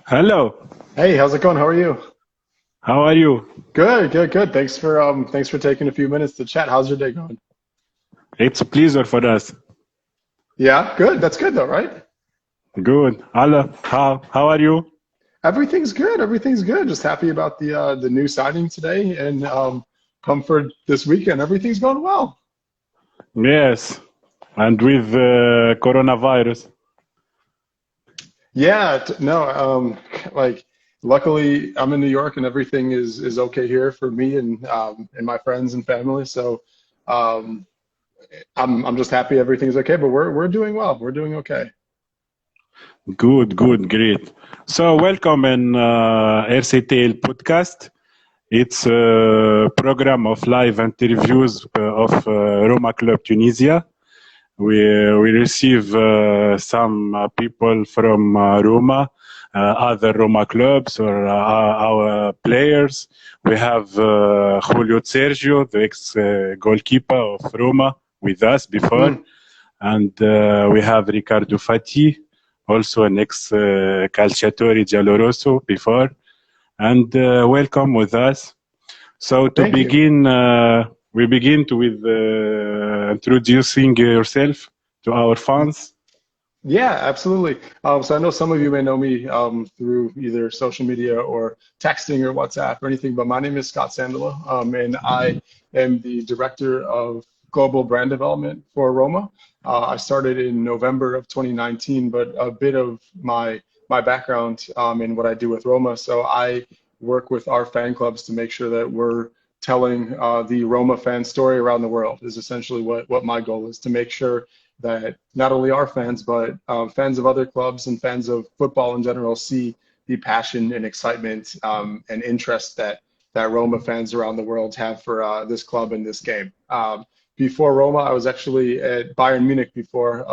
Hello, Hey, how's it going? How are you? how are you? Good, good, good. Thanks for taking a few minutes to chat. How's your day going? It's a pleasure for us. Yeah, good. That's good though, right? Good. Hello, how are you? Everything's good. Everything's good. Just happy about the new signing today and come for this weekend. Everything's going well. Yes, and with coronavirus. Yeah, no, like luckily I'm in New York and everything is okay here for me and my friends and family. So um I'm just happy everything's okay, but we're doing well. We're doing okay. Good, good, great. So welcome in RCTL podcast. It's a program of live interviews of Roma Club Tunisia. We receive some people from Roma, other Roma clubs or our players. We have Julio Sergio, the ex goalkeeper of Roma, with us before, Mm, and we have Riccardo Fati, also an ex Calciatore Giallorosso before, and welcome with us. So to thank you. begin, we begin with introducing yourself to our fans. Yeah, absolutely. So I know some of you may know me through either social media or texting or WhatsApp or anything, but my name is Scott Sandalow, and I am the director of global brand development for Roma. I started in November of 2019, but a bit of my background in what I do with Roma. So I work with our fan clubs to make sure that we're telling the Roma fan story around the world is essentially what my goal is to make sure that not only our fans, but fans of other clubs and fans of football in general see the passion and excitement and interest that Roma fans around the world have for this club and this game. Before Roma, I was actually at Bayern Munich before,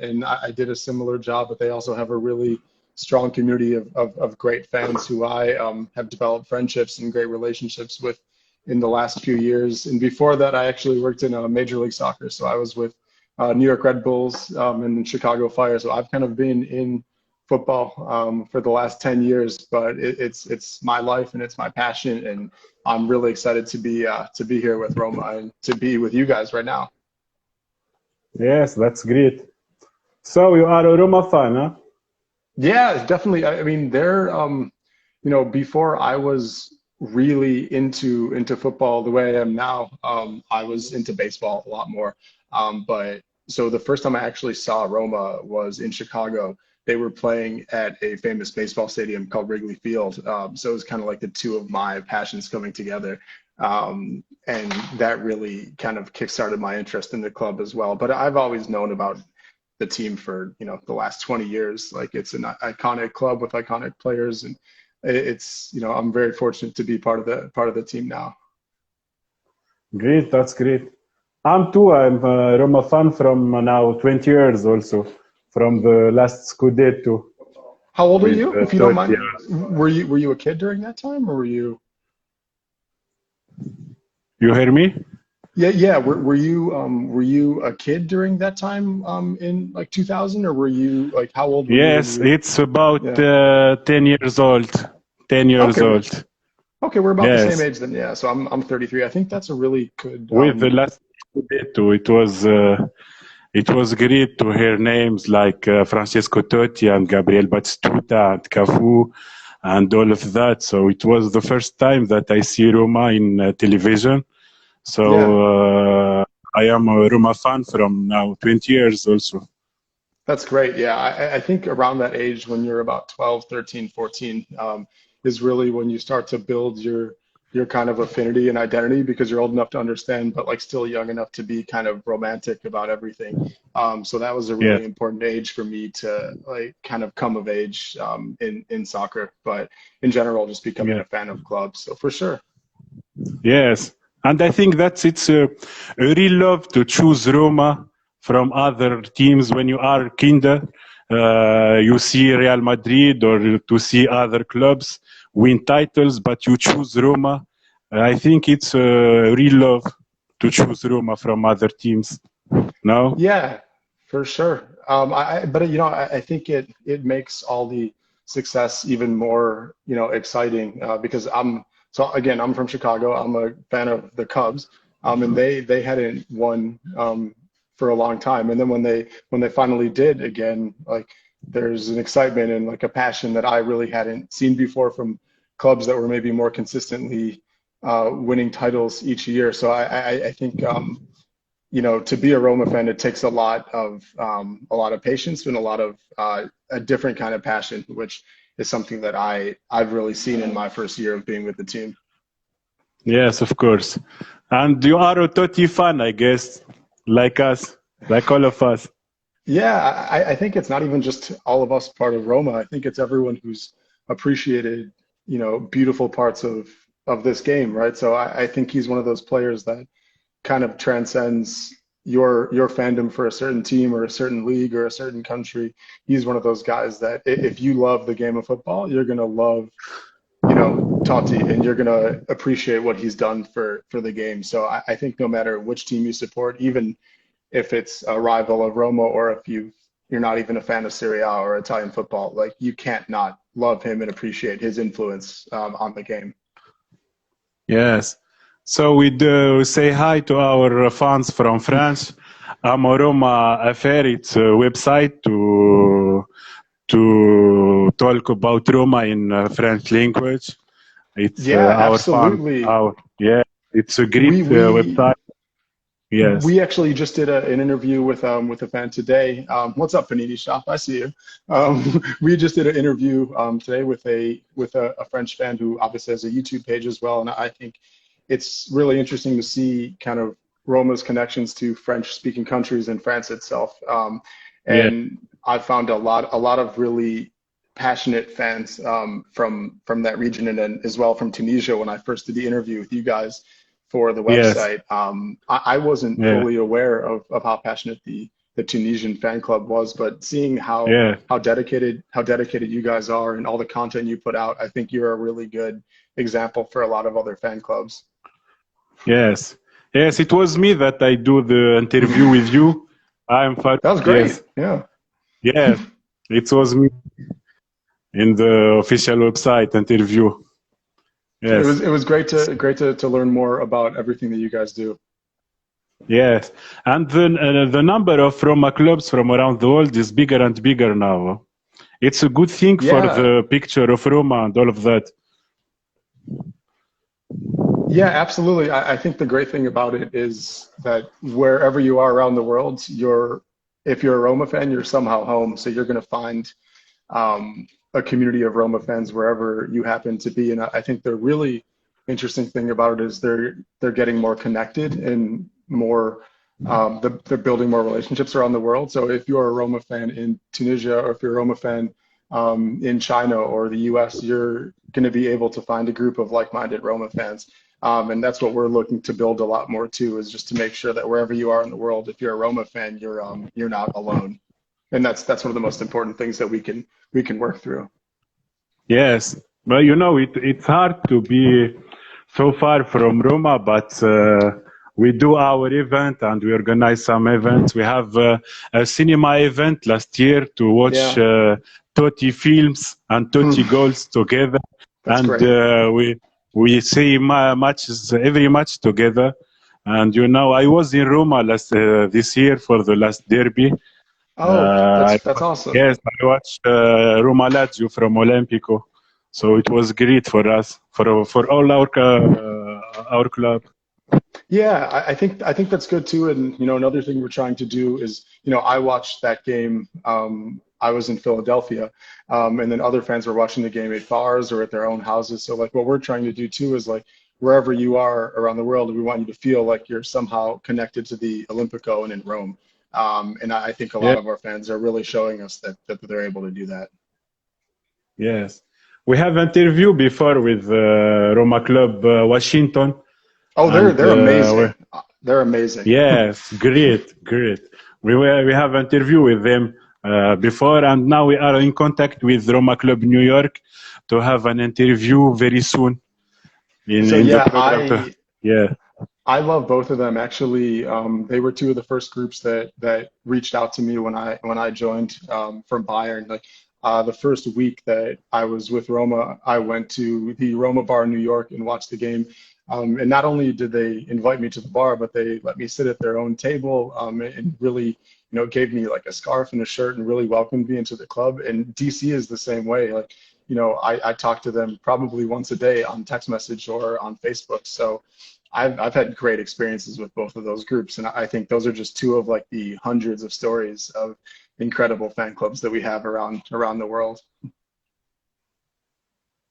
and I did a similar job, but they also have a really strong community of great fans who I have developed friendships and great relationships with in the last few years. And before that, I actually worked in Major League Soccer. So I was with New York Red Bulls and Chicago Fire. So I've kind of been in football for the last 10 years, but it's my life and it's my passion, and I'm really excited to be here with Roma and to be with you guys right now. Yes, that's great. So you are a Roma fan, huh? Yeah, definitely. I mean, before I was really into football the way I am now, I was into baseball a lot more. But so the first time I actually saw Roma was in Chicago. They were playing at a famous baseball stadium called Wrigley Field. So it was kind of like the two of my passions coming together. And that really kind of kickstarted my interest in the club as well. But I've always known about the team for the last 20 years. Like it's an iconic club with iconic players, and it's I'm very fortunate to be part of the team now. Great, that's great. I'm too. I'm a Roma fan from now 20 years also, from the last Scudetto How old are with you, if you don't Totti. mind? Were you a kid during that time, or were you? You hear me? Yeah, yeah. Were you a kid during that time in like 2000, or were you like how old were you when Yes, you? it's about Yeah. 10 years old. 10 years Okay. old. Okay, we're about the same Yes, age then. Yeah. So I'm 33. I think that's a really good with the last Scudetto, it was great to hear names like Francesco Totti and Gabriel Batistuta and Cafu and all of that. So it was the first time that I see Roma in television. So yeah. I am a Roma fan from now 20 years also. That's great. Yeah, I think around that age when you're about 12, 13, 14, is really when you start to build your kind of affinity and identity because you're old enough to understand, but like still young enough to be kind of romantic about everything. So that was a Yes, really important age for me to like kind of come of age in soccer, but in general, just becoming yes, a fan of clubs. So for sure. yes. And I think that's it's a real love to choose Roma from other teams when you are kinder. You see Real Madrid or to see other clubs win titles, but you choose Roma. I think it's a real love to choose Roma from other teams. No? Yeah, for sure. But I think it makes all success even more, exciting because I'm from Chicago. I'm a fan of the Cubs, and they hadn't won for a long time. And then when they finally did again, like there's an excitement and like a passion that I really hadn't seen before from clubs that were maybe more consistently winning titles each year. So I think to be a Roma fan, it takes a lot of patience and a lot of a different kind of passion, which is something that I've really seen in my first year of being with the team. Yes, of course. And you are a Totti fan, I guess, like us, like all of us. Yeah, I think it's not even just all of us part of Roma. I think it's everyone who's appreciated, beautiful parts of this game, right? So I think he's one of those players that kind of transcends your fandom for a certain team or a certain league or a certain country. He's one of those guys that if you love the game of football, you're gonna love, Totti, and you're gonna appreciate what he's done for the game. So I think no matter which team you support, even if it's a rival of Roma or if you're not even a fan of Serie A or Italian football, like you can't not love him and appreciate his influence on the game. Yes. So we do say hi to our fans from France. Roma Affair, it's a website to talk about Roma in French language. It's Yeah, our fan. absolutely. It's a great We website. Yes. we actually just did an interview with a fan today. What's up, Panini Shop? I see you. We just did an interview today with a French fan who obviously has a YouTube page as well, and I think it's really interesting to see kind of Roma's connections to French-speaking countries and France itself. Yeah. And I found a lot of really passionate fans from that region, and then as well from Tunisia when I first did the interview with you guys for the Yes. website. I wasn't Yeah. fully aware of how passionate the Tunisian fan club was, but seeing Yeah. how dedicated you guys are and all the content you put out, I think you're a really good example for a lot of other fan clubs. Yes. Yes. It was me that I do the interview with you. I'm Farouk. That was great. Yes. Yeah. Yeah. It was me in the official website interview. Yes. It was great to learn more about everything that you guys do. Yes. And the number of Roma clubs from around the world is bigger and bigger now. It's a good thing for Yeah. the picture of Roma and all of that. Yeah, absolutely. I think the great thing about it is that wherever you are around the world, if you're a Roma fan, you're somehow home. So you're going to find a community of Roma fans wherever you happen to be. And I think the really interesting thing about it is they're getting more connected and more they're building more relationships around the world. So if you're a Roma fan in Tunisia or if you're a Roma fan in China or the US, you're going to be able to find a group of like-minded Roma fans. And that's what we're looking to build a lot more too, is just to make sure that wherever you are in the world, if you're a Roma fan, you're not alone. And that's one of the most important things that we can work through. Yes. But it's hard to be so far from Roma, but we do our event and we organize some events. We have a cinema event last year to watch Totti films and Totti goals together. That's and great. we see matches, every match together. And I was in Roma this year for the last derby. Oh, that's awesome. Yes, I watched Roma Lazio from Olimpico. So it was great for us, for all our club. Yeah, I think that's good too. And another thing we're trying to do is, I watched that game. I was in Philadelphia, and then other fans were watching the game at bars or at their own houses. So like what we're trying to do too is like wherever you are around the world, we want you to feel like you're somehow connected to the Olimpico and in Rome. And I think a lot of our fans are really showing us that they're able to do that. Yes. We have an interview before with Roma Club Washington. Oh, they're amazing. They're amazing. Yes, great. We have an interview with them before, and now we are in contact with Roma Club New York to have an interview very soon. I love both of them. Actually, they were two of the first groups that reached out to me when I joined from Bayern. Like The first week that I was with Roma, I went to the Roma bar in New York and watched the game. And not only did they invite me to the bar, but they let me sit at their own table, and really, gave me like a scarf and a shirt and really welcomed me into the club. And DC is the same way. Like, I talk to them probably once a day on text message or on Facebook. So I've had great experiences with both of those groups, and I think those are just two of like the hundreds of stories of incredible fan clubs that we have around the world.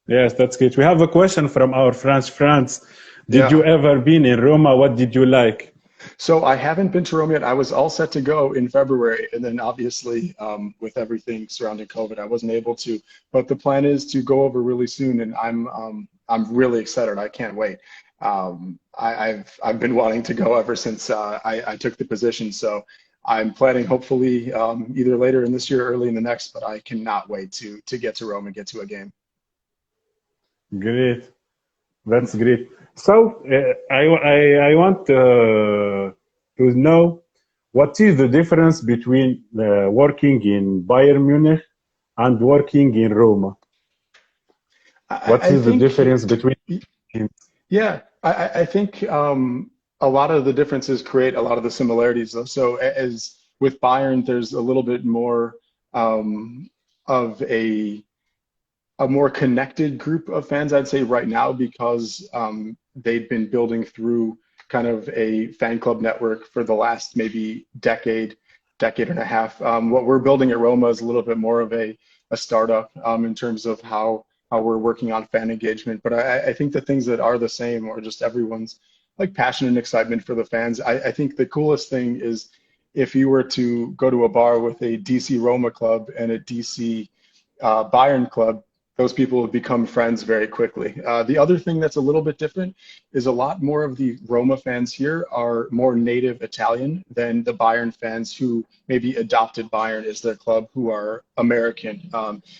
Yes, that's good. We have a question from our French friends. Did you Yeah. ever been in Roma? What did you like? So I haven't been to Rome yet. I was all set to go in February, and then obviously, with everything surrounding COVID, I wasn't able to. But the plan is to go over really soon, and I'm really excited. I can't wait. I've been wanting to go ever since I took the position. So I'm planning hopefully either later in this year, or early in the next. But I cannot wait to get to Rome and get to a game. Great. That's great. So I want to know what is the difference between working in Bayern Munich and working in Roma? What I is the think. difference between teams? Yeah, I think a lot of the differences create a lot of the similarities, though. So as with Bayern, there's a little bit more of a more connected group of fans, I'd say right now, because they've been building through kind of a fan club network for the last maybe decade and a half. What we're building at Roma is a little bit more of a startup in terms of how we're working on fan engagement. But I think the things that are the same are just everyone's like passion and excitement for the fans. I think the coolest thing is if you were to go to a bar with a DC Roma club and a DC Bayern club, those people have become friends very quickly. The other thing that's a little bit different is a lot more of the Roma fans here are more native Italian than the Bayern fans who maybe adopted Bayern as their club, who are American.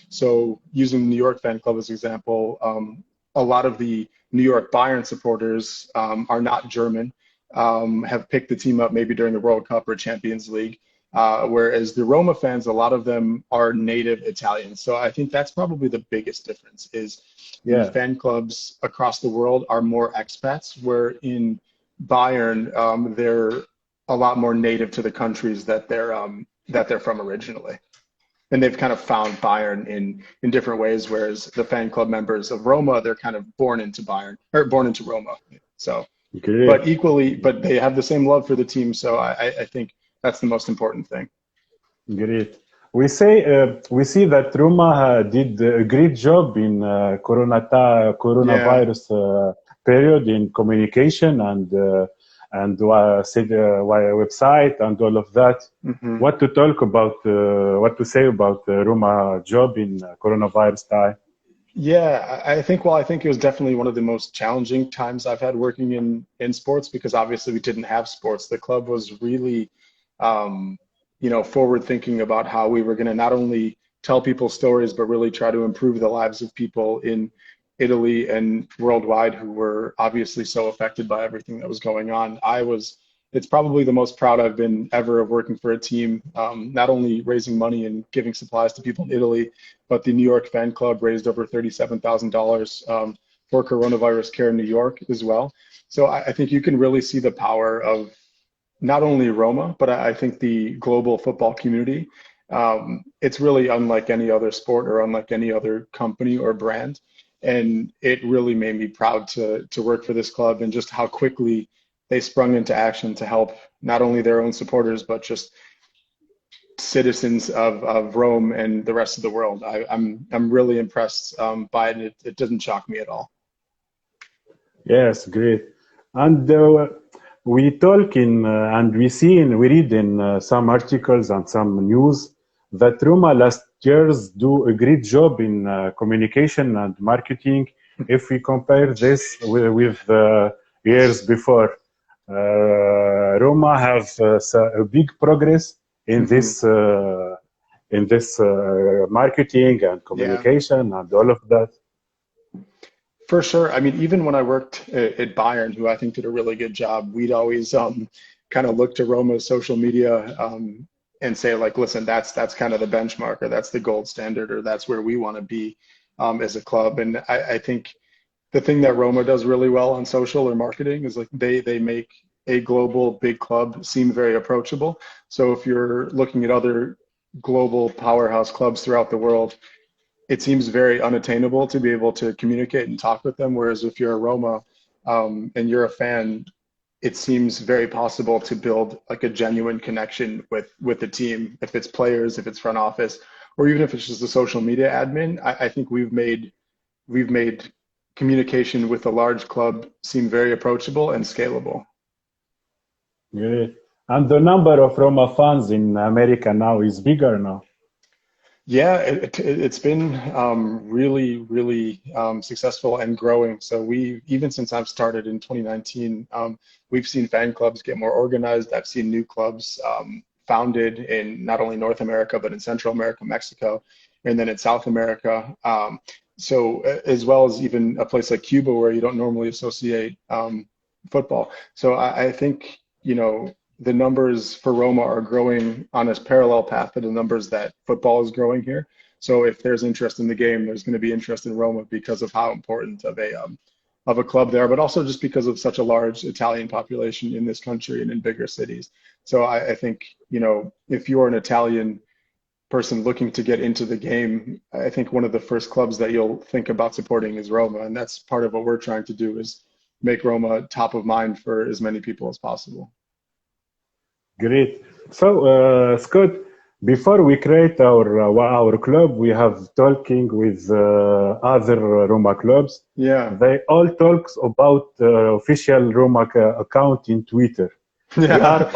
So using the New York fan club as an example, a lot of the New York Bayern supporters are not German, have picked the team up maybe during the World Cup or Champions League. Whereas the Roma fans, a lot of them are native Italians. So I think that's probably the biggest difference is the Yeah. fan clubs across the world are more expats, where in Bayern, they're a lot more native to the countries that they're from originally. And they've kind of found Bayern in different ways, whereas the fan club members of Roma, they're kind of born into Bayern or born into Roma. So but Great. equally, but they have the same love for the team. So I think that's the most important thing. Great. We see that Roma did a great job in Yeah. coronavirus period in communication and said website and all of that. Hmm. What to talk about? What to say about Roma job in coronavirus time? Yeah, I think it was definitely one of the most challenging times I've had working in sports because obviously we didn't have sports. The club was really, um, forward thinking about how we were going to not only tell people stories, but really try to improve the lives of people in Italy and worldwide who were obviously so affected by everything that was going on. It's probably the most proud I've been ever of working for a team, not only raising money and giving supplies to people in Italy, but the New York Fan Club raised over $37,000 for coronavirus care in New York as well. So I think you can really see the power of not only Roma, but I think the global football community. It's really unlike any other sport or unlike any other company or brand. And it really made me proud to work for this club and just how quickly they sprung into action to help not only their own supporters, but just citizens of Rome and the rest of the world. I'm really impressed by it. It doesn't shock me at all. Yes, great. And we talk in and we read in some articles and some news that Roma last years do a great job in communication and marketing. If we compare this with years before, Roma have a big progress Hmm. in this marketing and Yeah. communication and all of that. For sure. I mean, even when I worked at Bayern, who I think did a really good job, we'd always kind of look to Roma's social media and say like, listen, that's kind of the benchmark, or that's the gold standard, or that's where we want to be as a club. And I think the thing that Roma does really well on social or marketing is like they make a global big club seem very approachable. So if you're looking at other global powerhouse clubs throughout the world, it seems very unattainable to be able to communicate and talk with them. Whereas if you're a Roma and you're a fan, it seems very possible to build like a genuine connection with the team, if it's players, if it's front office, or even if it's just a social media admin. I think we've made communication with a large club seem very approachable and scalable. Great. And the number of Roma fans in America now is bigger now. Yeah, it's been really, really successful and growing. So even since I've started in 2019, we've seen fan clubs get more organized. I've seen new clubs founded in not only North America, but in Central America, Mexico, and then in South America. So as well as even a place like Cuba where you don't normally associate football. So I think, the numbers for Roma are growing on a parallel path to the numbers that football is growing here. So if there's interest in the game, there's going to be interest in Roma because of how important of a club they are, but also just because of such a large Italian population in this country and in bigger cities. So I think, if you're an Italian person looking to get into the game, I think one of the first clubs that you'll think about supporting is Roma. And that's part of what we're trying to do, is make Roma top of mind for as many people as possible. Great. So, Scott, before we create our club, we have talking with other Roma clubs. Yeah. They all talks about official Roma account in Twitter. Yeah. We are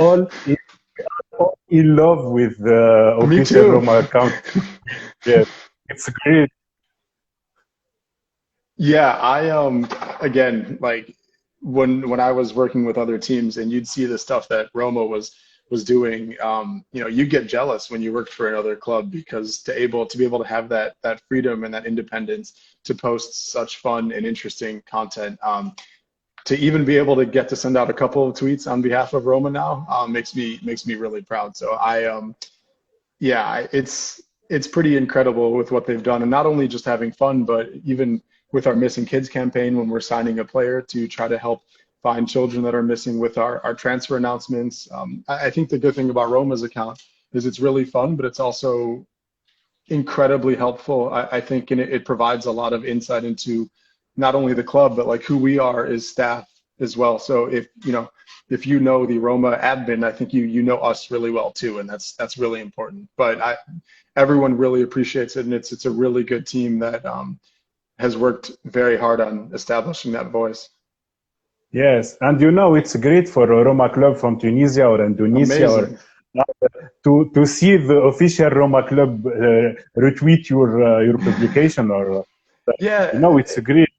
all in love with the official Roma account. Yeah, it's great. Yeah, again, like when I was working with other teams and you'd see the stuff that Roma was doing, you get jealous when you worked for another club, because to be able to have that freedom and that independence to post such fun and interesting content, to even be able to get to send out a couple of tweets on behalf of Roma now, makes me really proud. So it's pretty incredible with what they've done, and not only just having fun, but even with our Missing Kids campaign, when we're signing a player to try to help find children that are missing, with our transfer announcements. I think the good thing about Roma's account is it's really fun, but it's also incredibly helpful. I think, and it provides a lot of insight into not only the club, but like who we are as staff as well. So if you know the Roma admin, I think you know us really well too, and that's really important. But everyone really appreciates it, and it's a really good team that has worked very hard on establishing that voice. Yes, and it's great for a Roma club from Tunisia or Indonesia to see the official Roma club retweet your publication, or it's great.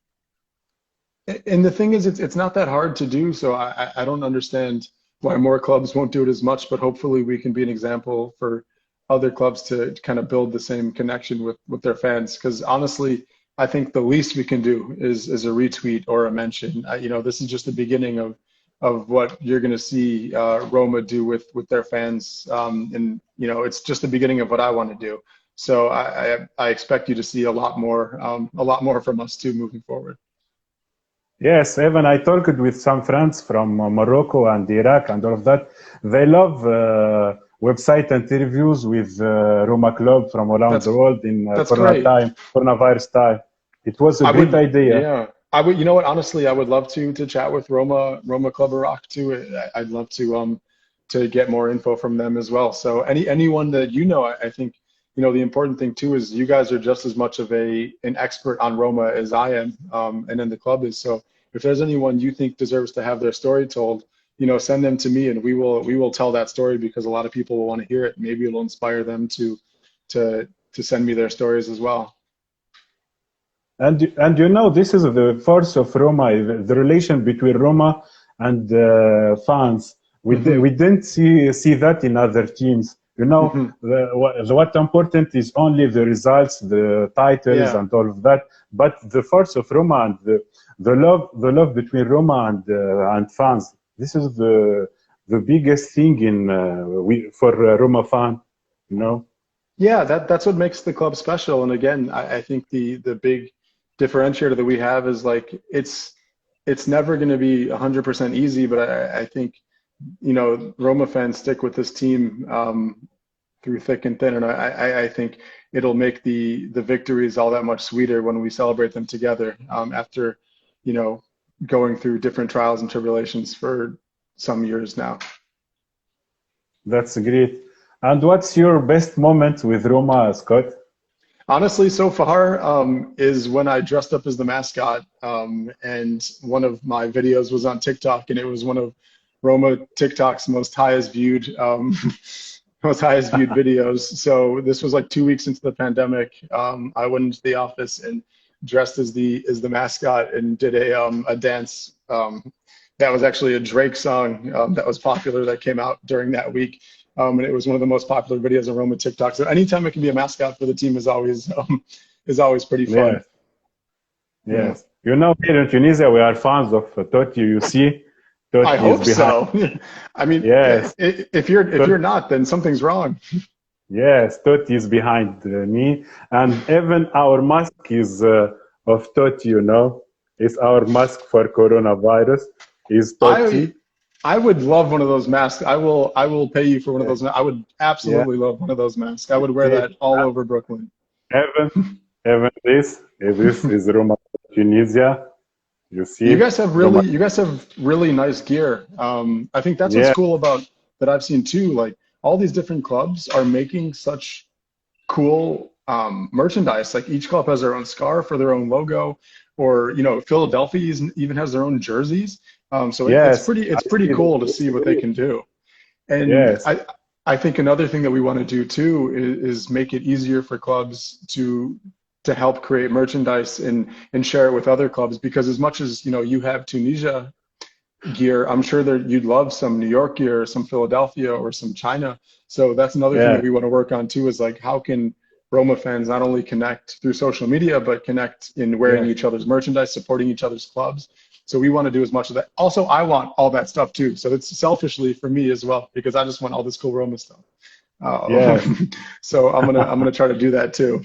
And the thing is, it's not that hard to do. So I don't understand why more clubs won't do it as much, but hopefully we can be an example for other clubs to kind of build the same connection with their fans. Because honestly, I think the least we can do is a retweet or a mention. This is just the beginning of what you're going to see Roma do with their fans, and it's just the beginning of what I want to do. So I expect you to see a lot more from us too moving forward. Yes, even I talked with some friends from Morocco and Iraq and all of that. They love website interviews with Roma club from around the world in coronavirus time. It was a great idea. Yeah, I would. You know what? Honestly, I would love to chat with Roma Club Iraq too. I'd love to get more info from them as well. So anyone that I think the important thing too is you guys are just as much of an expert on Roma as I am, and then the club is. So if there's anyone you think deserves to have their story told, send them to me, and we will tell that story, because a lot of people will want to hear it. Maybe it'll inspire them to send me their stories as well. And this is the force of Roma, the relation between Roma and fans. We didn't see that in other teams. What important is only the results, the titles, and all of that. But the force of Roma and the love between Roma and fans. This is the biggest thing in for Roma fan, you know. Yeah, that's what makes the club special. And again, I think the big differentiator that we have is like it's never going to be 100% easy, but I think Roma fans stick with this team through thick and thin, and I think it'll make the victories all that much sweeter when we celebrate them together after going through different trials and tribulations for some years now. That's great. And what's your best moment with Roma, Scott? Honestly, so far is when I dressed up as the mascot, and one of my videos was on TikTok, and it was one of Roma TikTok's most highest viewed videos. So this was like 2 weeks into the pandemic. I went into the office and dressed as the mascot and did a dance that was actually a Drake song that was popular that came out during that week. And it was one of the most popular videos on Roma TikTok. So anytime it can be a mascot for the team is always pretty fun. Yes. Yeah. Here in Tunisia, we are fans of Totti. You see, Totti I hope is behind. so. I mean, yes. If you're not, then something's wrong. Yes, Totti is behind me, and even our mask is of Totti. It's our mask for coronavirus. Is Totti. I would love one of those masks. I will pay you for one of those. I would absolutely love one of those masks. I would wear that all over Brooklyn. Even this is Roma Tunisia. You see, you guys have really nice gear. I think that's what's cool about that I've seen too. Like all these different clubs are making such cool merchandise. Like each club has their own scarf or their own logo, or Philadelphia even has their own jerseys. So it's pretty cool to see what they can do. And I think another thing that we want to do too is make it easier for clubs to help create merchandise and share it with other clubs, because as much as you have Tunisia gear, I'm sure that you'd love some New York gear, or some Philadelphia, or some China. So that's another thing that we want to work on too, is like how can Roma fans not only connect through social media, but connect in wearing each other's merchandise, supporting each other's clubs. So we want to do as much of that. Also, I want all that stuff too. So it's selfishly for me as well, because I just want all this cool Roma stuff. So I'm gonna try to do that too.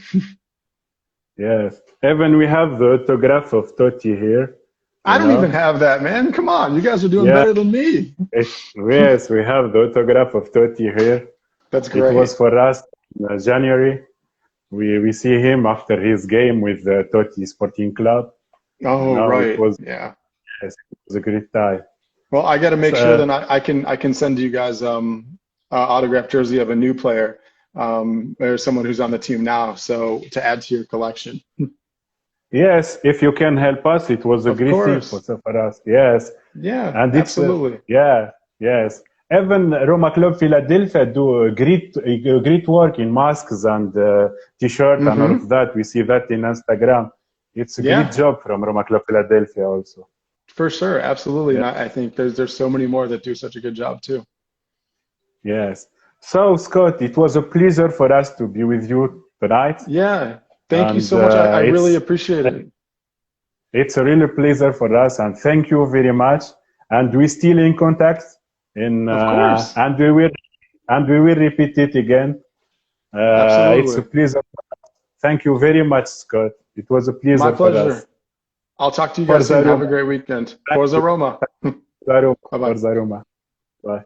Yes. Even we have the autograph of Totti here. I don't even have that, man. Come on, you guys are doing better than me. Yes, we have the autograph of Totti here. That's great. It was for us in January. We see him after his game with the Totti Sporting Club. Oh, right. Yes, it was a great time. Well, I got to make sure that I can send you guys autographed jersey of a new player, or someone who's on the team now, so to add to your collection. Yes, if you can help us, it was a great thing for us. Yes. Yeah, and absolutely. Yes. Even Roma Club Philadelphia do a great work in masks and T-shirt and all of that. We see that in Instagram. It's a great job from Roma Club Philadelphia also. For sure, absolutely. And I think there's so many more that do such a good job too. Yes. So Scott, it was a pleasure for us to be with you tonight. Yeah. Thank you so much. I really appreciate it. It's a real pleasure for us, and thank you very much. And we're still in contact. Of course. And we will repeat it again. Absolutely. It's a pleasure. Thank you very much, Scott. It was a pleasure. My pleasure. For us. I'll talk to you guys soon. Have a great weekend. Forza Roma. Bye. Bye-bye. Forza Roma. Bye.